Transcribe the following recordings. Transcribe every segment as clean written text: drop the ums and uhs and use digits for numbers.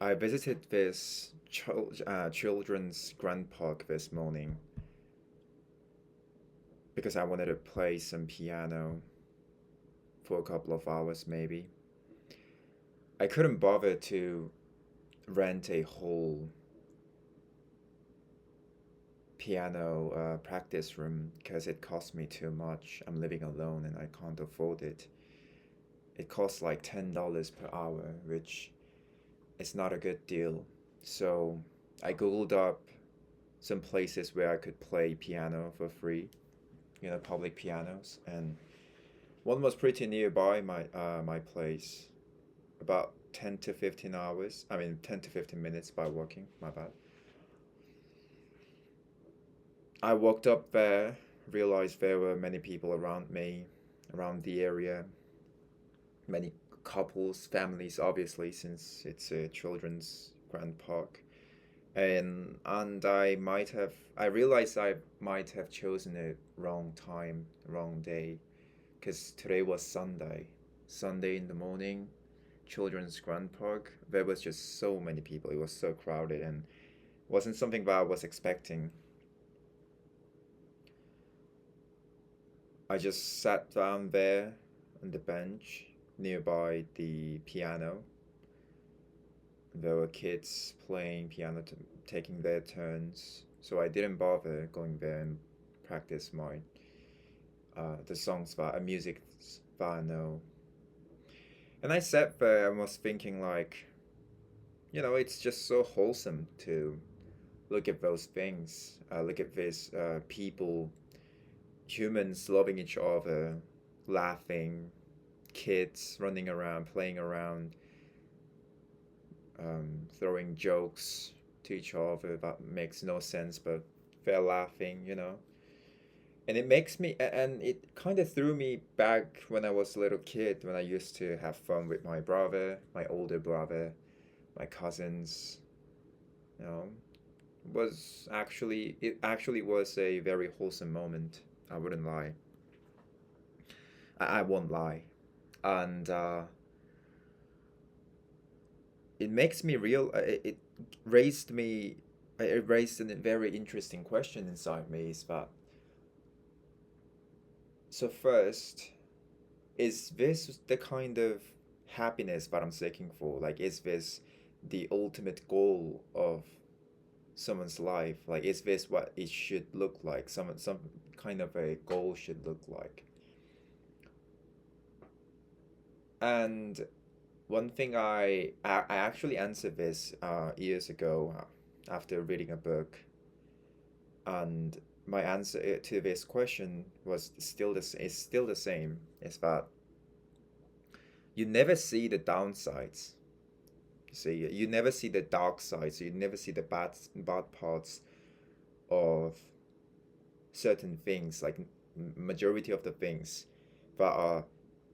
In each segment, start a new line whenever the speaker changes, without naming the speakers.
I visited this children's grand park this morning because I wanted to play some piano for a couple of hours, maybe. I couldn't bother to rent a whole piano practice room because it cost me too much. I'm living alone and I can't afford it. It costs like $10 per hour, which is not a good deal. So I googled up some places where I could play piano for free, public pianos, and one was pretty nearby my place, about 10 to 15 hours. I mean, 10 to 15 minutes by walking. My bad. I walked up there, realized there were many people around me, around the area, many couples, families, obviously, since it's a children's grand park. And I realized I might have chosen a wrong time, wrong day, because today was Sunday. Sunday in the morning, children's grand park. There was just so many people. It was so crowded and wasn't something that I was expecting. I just sat down there on the bench nearby the piano. There were kids playing piano, taking their turns. So I didn't bother going there and practice the songs that music that I know. And I sat there and was thinking like, it's just so wholesome to look at those things. Look at these people, humans loving each other, laughing, kids running around, playing around, throwing jokes to each other that makes no sense, but they're laughing. And it kind of threw me back when I was a little kid, when I used to have fun with my brother, my older brother, my cousins. You know, it actually was a very wholesome moment. I wouldn't lie. I won't lie, and it makes me real. It raised me. It raised a very interesting question inside me. Is that so? First, is this the kind of happiness that I'm seeking for? Like, is this the ultimate goal of someone's life? Like, is this what it should look like? Some kind of a goal should look like. And one thing I actually answered this years ago after reading a book, and my answer to this question was is still the same. Is that you never see the downsides. See, you never see the dark sides. You never see the bad parts of certain things, like majority of the things that are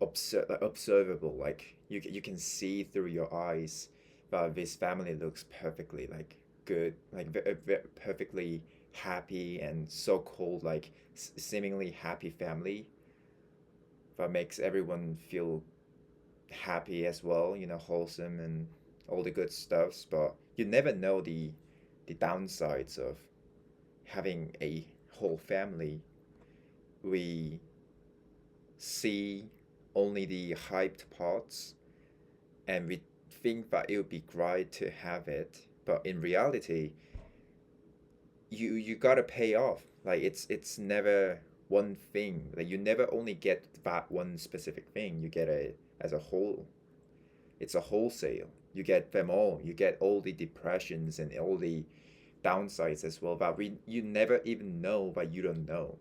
observable. Like you can see through your eyes that this family looks perfectly like good, like perfectly happy and so called like seemingly happy family that makes everyone feel happy as well, wholesome and all the good stuffs. But you never know the downsides of having a whole family. We see only the hyped parts and we think that it would be great to have it, but in reality you gotta pay off. Like it's never one thing. Like you never only get that one specific thing. You get a as a whole. It's a wholesale. You get them all. You get all the depressions and all the downsides as well, but you never even know but you don't know.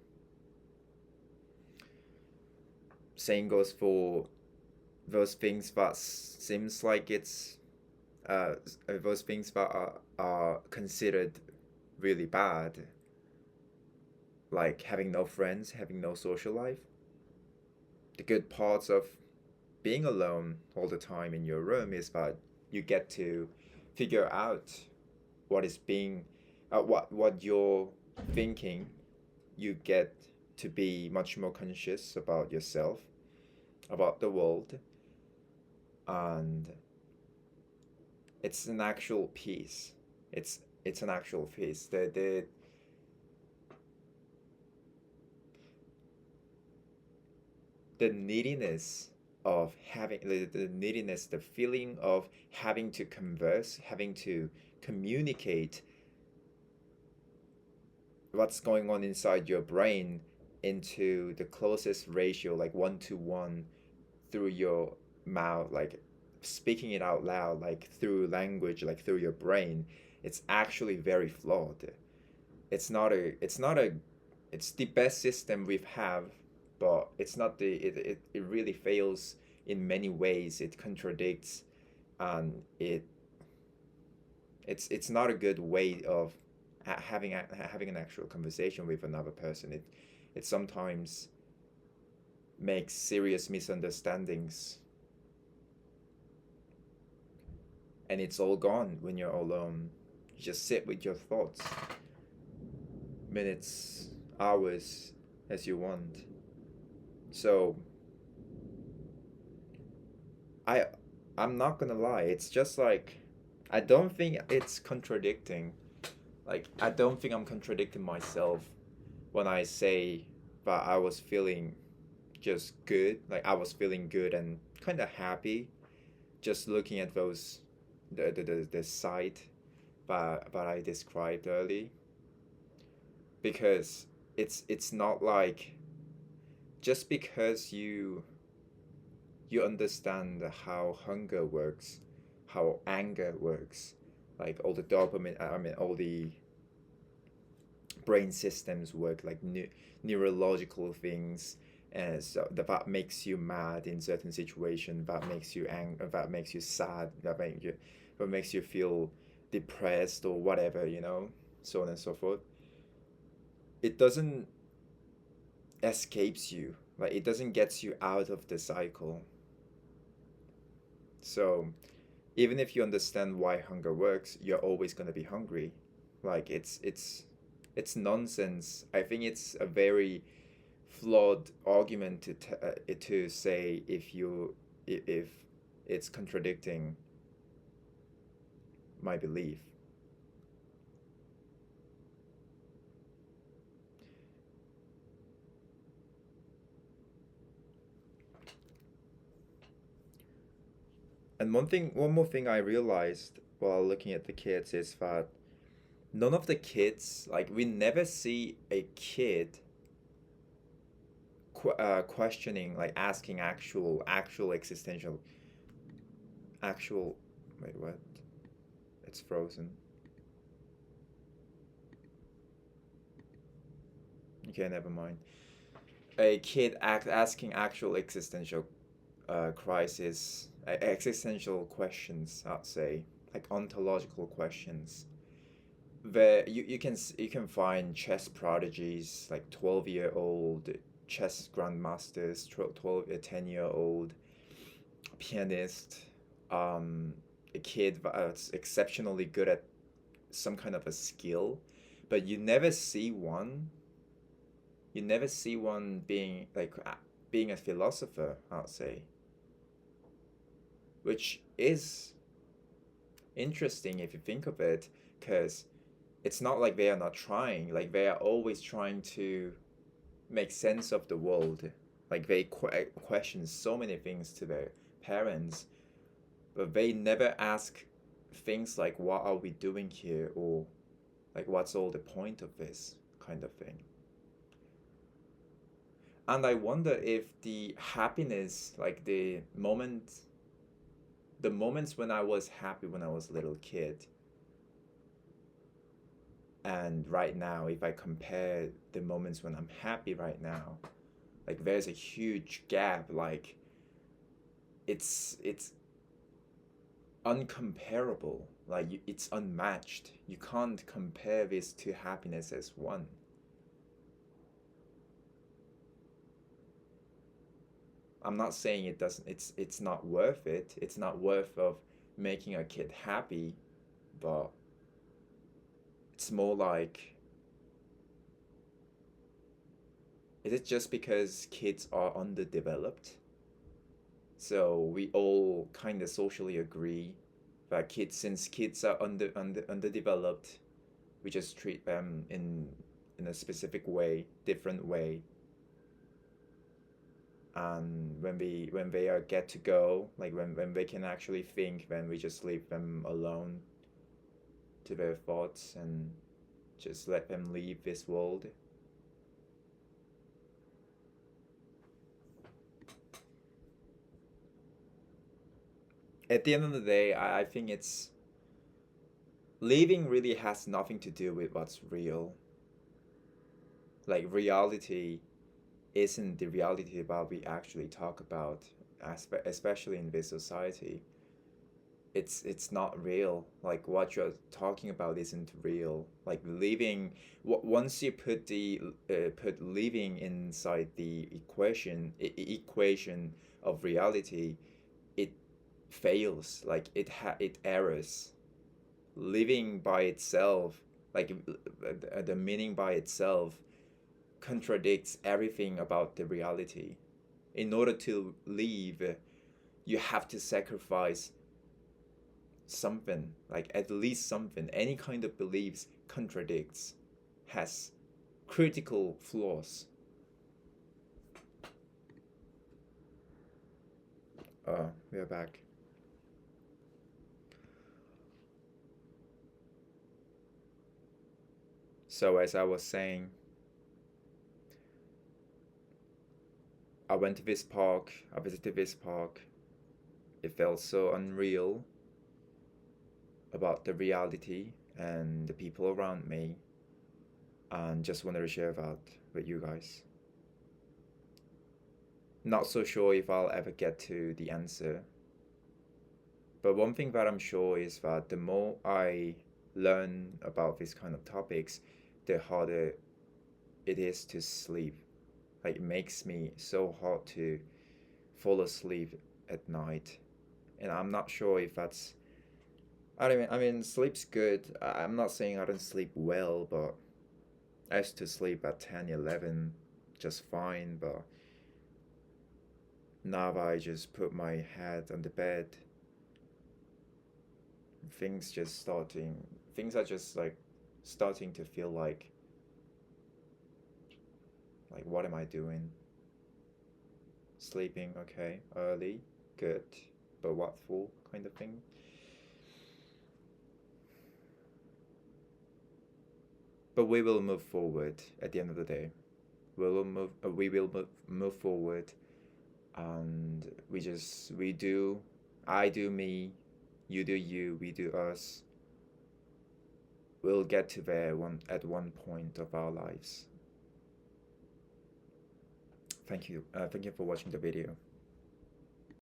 Same goes for those things that seems like it's those things that are considered really bad, like having no friends, having no social life. The good parts of being alone all the time in your room is that you get to figure out what is being what you're thinking. You get to be much more conscious about yourself, about the world, and it's an actual piece. It's an actual piece. The neediness of having the neediness, the feeling of having to converse, having to communicate what's going on inside your brain into the closest ratio, like 1 to 1, through your mouth, like speaking it out loud, like through language, like through your brain. It's actually very flawed. It's not a it's the best system we've have, but it's not it really fails in many ways. It contradicts, and it's not a good way of having an actual conversation with another person. It sometimes makes serious misunderstandings, and it's all gone when you're alone. You just sit with your thoughts, minutes, hours, as you want. So I I'm not gonna lie, it's just like I don't think it's contradicting. Like I don't think I'm contradicting myself when I say that I was feeling just good. Like I was feeling good and kind of happy just looking at those the site that I described early, because it's not like just because you understand how hunger works, how anger works, like all the dopamine, I mean, all the brain systems work, like neurological things, and so that makes you mad in certain situations, that makes you that makes you sad, that makes you feel depressed or whatever, so on and so forth. It doesn't escapes you, like it doesn't get you out of the cycle. So even if you understand why hunger works, you're always going to be hungry. Like it's nonsense. I think it's a very flawed argument to say if it's contradicting my belief. And one more thing I realized while looking at the kids is that none of the kids, like we never see a kid questioning, like asking actual existential actual wait, what? It's frozen. Okay, never mind. A kid asking actual existential crisis, existential questions, I'd say, like ontological questions. There, you can find chess prodigies, like 12-year-old chess grandmasters, 12 a 10-year-old pianist, um, a kid that's exceptionally good at some kind of a skill, but you never see one being like being a philosopher, I'll say, which is interesting if you think of it, because it's not like they are not trying. Like they are always trying to make sense of the world. Like they question so many things to their parents, but they never ask things like, "What are we doing here?" or like, "What's all the point of this?" kind of thing. And I wonder if the happiness, like the moments when I was happy when I was a little kid, and right now, if I compare the moments when I'm happy right now, like there's a huge gap. Like it's uncomparable. Like it's unmatched. You can't compare this to happiness as one. I'm not saying it doesn't. It's not worth it. It's not worth of making a kid happy, but it's more like, is it just because kids are underdeveloped? So we all kind of socially agree That kids, since kids are underdeveloped, we just treat them in a specific way, different way. And when they are get to go, like when they can actually think, then we just leave them alone to their thoughts and just let them leave this world. At the end of the day, I think it's leaving really has nothing to do with what's real. Like reality isn't the reality about we actually talk about, especially in this society. It's not real. Like what you're talking about isn't real. Like living, once you put the put living inside the equation of reality, it fails. Like it errors. Living by itself, like the meaning by itself, contradicts everything about the reality. In order to live, you have to sacrifice something, like at least something. Any kind of beliefs contradicts, has critical flaws. We are back. So as I was saying, I went to this park, I visited this park. It felt so unreal about the reality and the people around me, and just wanted to share that with you guys. Not so sure if I'll ever get to the answer, but one thing that I'm sure is that the more I learn about these kind of topics, the harder it is to sleep. Like it makes me so hard to fall asleep at night, and I'm not sure if that's. I mean, sleep's good. I'm not saying I don't sleep well, but I used to sleep at 10, 11 just fine, but now I just put my head on the bed, things just starting, things are just like starting to feel like what am I doing? Sleeping, okay, early, good, but what for kind of thing. But we will move forward at the end of the day. We will move forward, and I do me, you do you, we do us. We'll get to there one point of our lives. Thank you for watching the video.